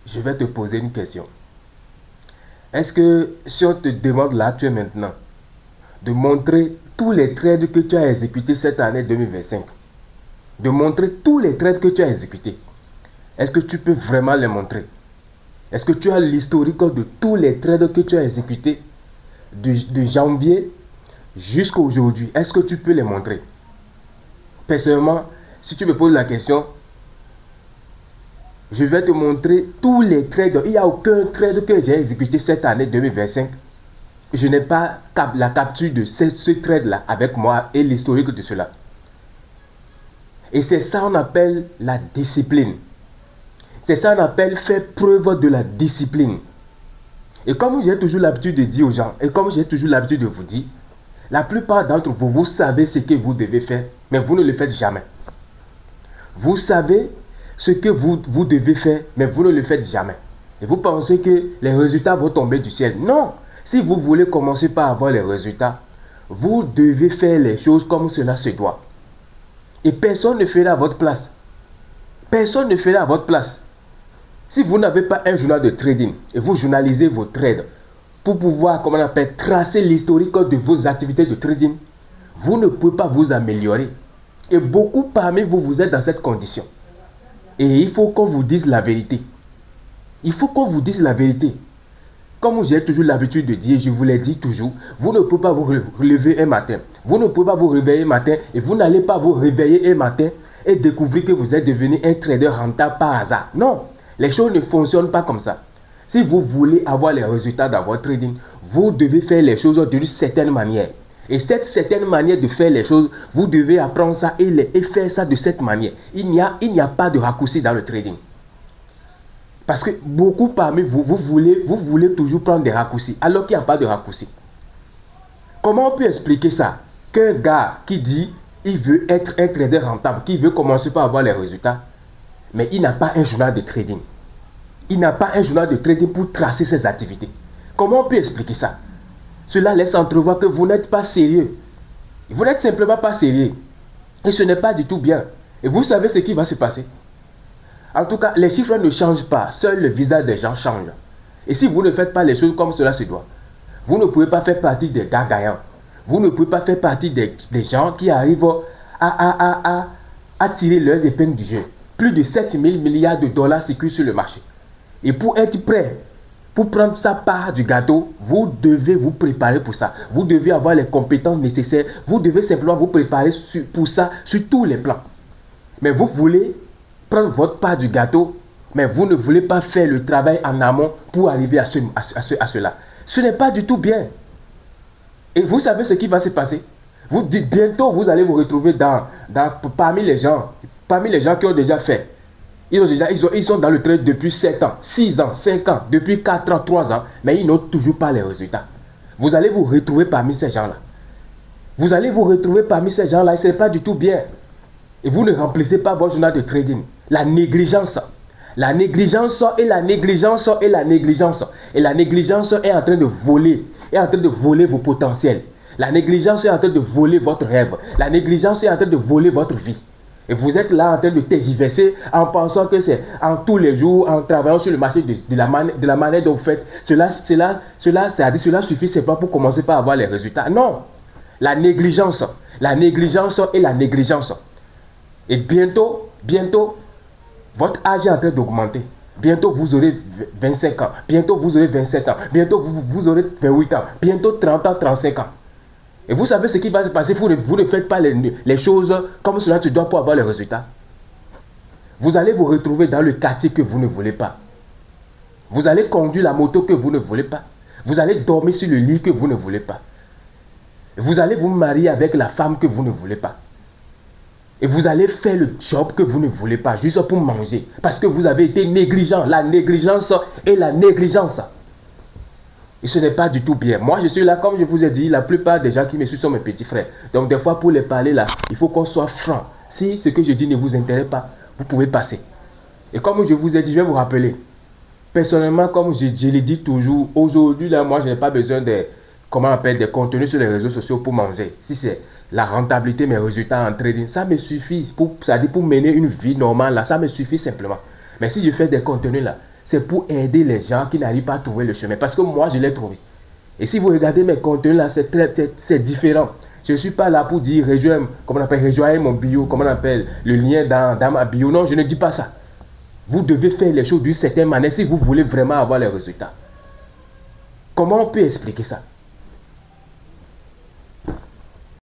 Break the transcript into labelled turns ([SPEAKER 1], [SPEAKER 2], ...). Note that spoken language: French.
[SPEAKER 1] je vais te poser une question. Est-ce que si on te demande là, tu es maintenant, de montrer tous les trades que tu as exécutés cette année 2025, de montrer tous les trades que tu as exécutés, est-ce que tu peux vraiment les montrer? Est-ce que tu as l'historique de tous les trades que tu as exécutés de janvier jusqu'à aujourd'hui? Est-ce que tu peux les montrer? Personnellement, si tu me poses la question, je vais te montrer tous les trades. Il n'y a aucun trade que j'ai exécuté cette année 2025. Je n'ai pas la capture de ce trade-là avec moi et l'historique de cela. Et c'est ça qu'on appelle la discipline. C'est ça qu'on appelle faire preuve de la discipline. Et comme j'ai toujours l'habitude de dire aux gens, et comme j'ai toujours l'habitude de vous dire, la plupart d'entre vous, vous savez ce que vous devez faire, mais vous ne le faites jamais. Vous savez ce que vous devez faire, mais vous ne le faites jamais. Et vous pensez que les résultats vont tomber du ciel. Non! Si vous voulez commencer par avoir les résultats, vous devez faire les choses comme cela se doit. Et personne ne fera à votre place. Personne ne fera à votre place. Si vous n'avez pas un journal de trading et vous journalisez vos trades pour pouvoir, comment on appelle, tracer l'historique de vos activités de trading, vous ne pouvez pas vous améliorer. Et beaucoup parmi vous, vous êtes dans cette condition. Et il faut qu'on vous dise la vérité. Il faut qu'on vous dise la vérité. Comme j'ai toujours l'habitude de dire, je vous l'ai dit toujours, vous ne pouvez pas vous relever un matin. Vous ne pouvez pas vous réveiller un matin et vous n'allez pas vous réveiller un matin et découvrir que vous êtes devenu un trader rentable par hasard. Non, les choses ne fonctionnent pas comme ça. Si vous voulez avoir les résultats dans votre trading, vous devez faire les choses d'une certaine manière. Et cette certaine manière de faire les choses, vous devez apprendre ça et faire ça de cette manière. Il n'y a pas de raccourci dans le trading. Parce que beaucoup parmi vous, vous voulez toujours prendre des raccourcis, alors qu'il n'y a pas de raccourcis. Comment on peut expliquer ça? Qu'un gars qui dit il veut être un trader rentable, qui veut commencer par avoir les résultats, mais il n'a pas un journal de trading. Il n'a pas un journal de trading pour tracer ses activités. Comment on peut expliquer ça? Cela laisse entrevoir que vous n'êtes pas sérieux. Vous n'êtes simplement pas sérieux. Et ce n'est pas du tout bien. Et vous savez ce qui va se passer. En tout cas, les chiffres ne changent pas. Seul le visage des gens change. Et si vous ne faites pas les choses comme cela se doit, vous ne pouvez pas faire partie des gars gagnants. Vous ne pouvez pas faire partie des gens qui arrivent à tirer leur épingle du jeu. Plus de 7 000 milliards de dollars circulent sur le marché. Et pour être prêt, pour prendre sa part du gâteau, vous devez vous préparer pour ça. Vous devez avoir les compétences nécessaires. Vous devez simplement vous préparer pour ça sur tous les plans. Mais vous voulez prendre votre part du gâteau, mais vous ne voulez pas faire le travail en amont pour arriver à cela. Ce n'est pas du tout bien. Et vous savez ce qui va se passer? Vous dites bientôt, vous allez vous retrouver parmi les gens qui ont déjà fait. Ils sont dans le trade depuis 7 ans, 6 ans, 5 ans, depuis 4 ans, 3 ans, mais ils n'ont toujours pas les résultats. Vous allez vous retrouver parmi ces gens-là. Vous allez vous retrouver parmi ces gens-là et ce n'est pas du tout bien. Et vous ne remplissez pas votre journal de trading. La négligence. La négligence et la négligence et la négligence. Et la négligence est en train de voler. Est en train de voler vos potentiels. La négligence est en train de voler votre rêve. La négligence est en train de voler votre vie. Et vous êtes là en train de tergiverser en pensant que c'est en tous les jours, en travaillant sur le marché de la manière dont vous faites. Cela suffit, c'est pas pour commencer par avoir les résultats. Non. La négligence et la négligence. Et bientôt, votre âge est en train d'augmenter. Bientôt, vous aurez 25 ans. Bientôt, vous aurez 27 ans. Bientôt, vous aurez 28 ans. Bientôt, 30 ans, 35 ans. Et vous savez ce qui va se passer. Vous ne faites pas les choses comme cela se doit pour avoir les résultats. Vous allez vous retrouver dans le quartier que vous ne voulez pas. Vous allez conduire la moto que vous ne voulez pas. Vous allez dormir sur le lit que vous ne voulez pas. Vous allez vous marier avec la femme que vous ne voulez pas. Et vous allez faire le job que vous ne voulez pas, juste pour manger. Parce que vous avez été négligent. La négligence et la négligence. Et ce n'est pas du tout bien. Moi, je suis là, comme je vous ai dit, la plupart des gens qui me suivent sont mes petits frères. Donc, des fois, pour les parler là, il faut qu'on soit franc. Si ce que je dis ne vous intéresse pas, vous pouvez passer. Et comme je vous ai dit, je vais vous rappeler. Personnellement, comme je l'ai dit toujours, aujourd'hui, là, moi, je n'ai pas besoin de, comment on appelle, des contenus sur les réseaux sociaux pour manger. Si c'est la rentabilité, mes résultats en trading, ça me suffit. C'est-à-dire pour mener une vie normale, là, ça me suffit simplement. Mais si je fais des contenus là, C'est pour aider les gens qui n'arrivent pas à trouver le chemin. Parce que moi, je l'ai trouvé. Et si vous regardez mes contenus là, c'est différent. Je ne suis pas là pour dire rejoignez mon bio, comment on appelle, le lien dans ma bio. Non, je ne dis pas ça. Vous devez faire les choses d'une certaine manière si vous voulez vraiment avoir les résultats. Comment on peut expliquer ça?